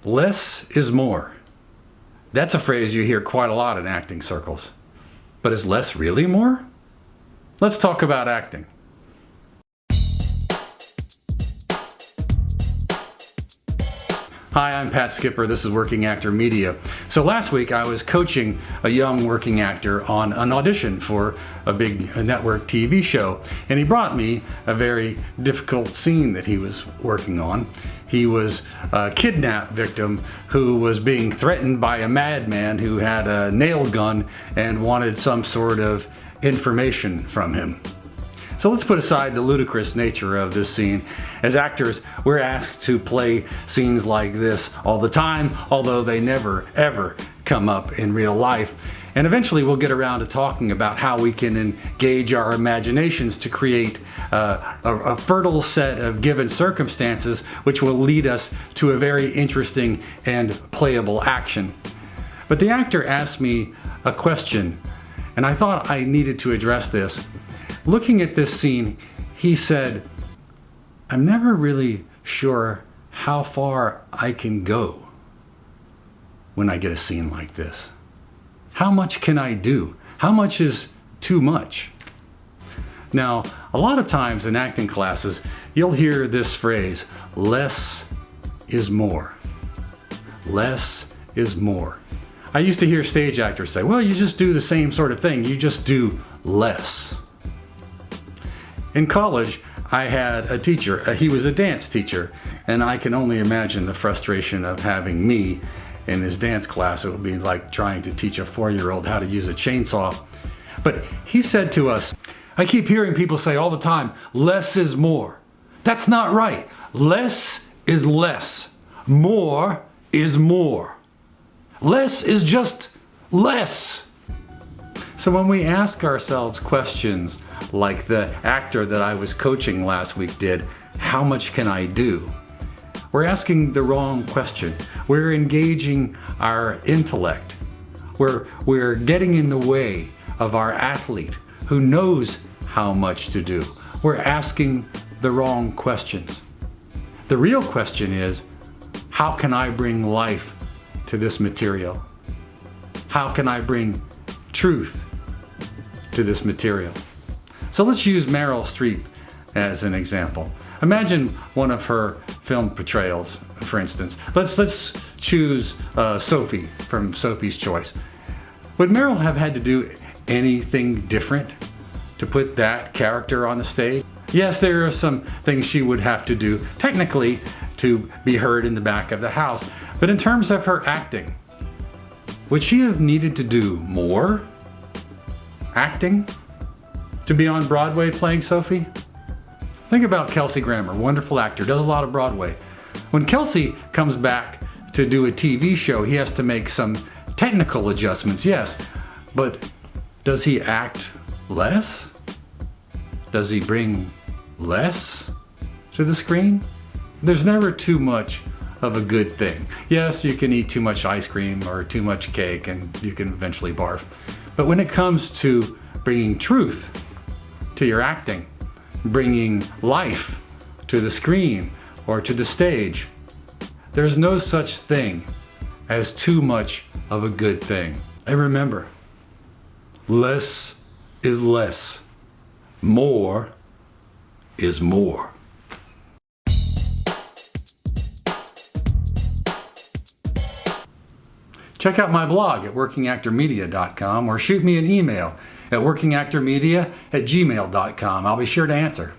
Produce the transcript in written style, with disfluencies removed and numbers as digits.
Less is more. That's a phrase you hear quite a lot in acting circles. But is less really more? Let's talk about acting. Hi, I'm Pat Skipper. This is Working Actor Media. So last week I was coaching a young working actor on an audition for a big network TV show, and he brought me a very difficult scene that he was working on. He was a kidnap victim who was being threatened by a madman who had a nail gun and wanted some sort of information from him. So let's put aside the ludicrous nature of this scene. As actors, we're asked to play scenes like this all the time, although they never, ever come up in real life. And eventually we'll get around to talking about how we can engage our imaginations to create a fertile set of given circumstances which will lead us to a very interesting and playable action. But the actor asked me a question, and I thought I needed to address this. Looking at this scene, he said, "I'm never really sure how far I can go when I get a scene like this. How much can I do? How much is too much?" Now, a lot of times in acting classes, you'll hear this phrase, less is more. Less is more. I used to hear stage actors say, well, you just do the same sort of thing. You just do less. In college, I had a teacher. He was a dance teacher, and I can only imagine the frustration of having me in his dance class. It would be like trying to teach a 4-year-old how to use a chainsaw. But he said to us, I keep hearing people say all the time, less is more. That's not right. Less is less. More is more. Less is just less. So when we ask ourselves questions like the actor that I was coaching last week did, how much can I do? We're asking the wrong question. We're engaging our intellect. We're getting in the way of our athlete who knows how much to do. We're asking the wrong questions. The real question is, how can I bring life to this material? How can I bring truth to this material? So let's use Meryl Streep as an example. Imagine one of her film portrayals, for instance. Let's choose Sophie from Sophie's Choice. Would Meryl have had to do anything different to put that character on the stage? Yes, there are some things she would have to do technically to be heard in the back of the house. But in terms of her acting, would she have needed to do more acting to be on Broadway playing Sophie? Think about Kelsey Grammer, wonderful actor, does a lot of Broadway. When Kelsey comes back to do a TV show, he has to make some technical adjustments, yes, but does he act less? Does he bring less to the screen? There's never too much of a good thing. Yes, you can eat too much ice cream or too much cake and you can eventually barf. But when it comes to bringing truth to your acting, bringing life to the screen or to the stage, there's no such thing as too much of a good thing. And remember, less is less. More is more. Check out my blog at workingactormedia.com or shoot me an email at workingactormedia@gmail.com. I'll be sure to answer.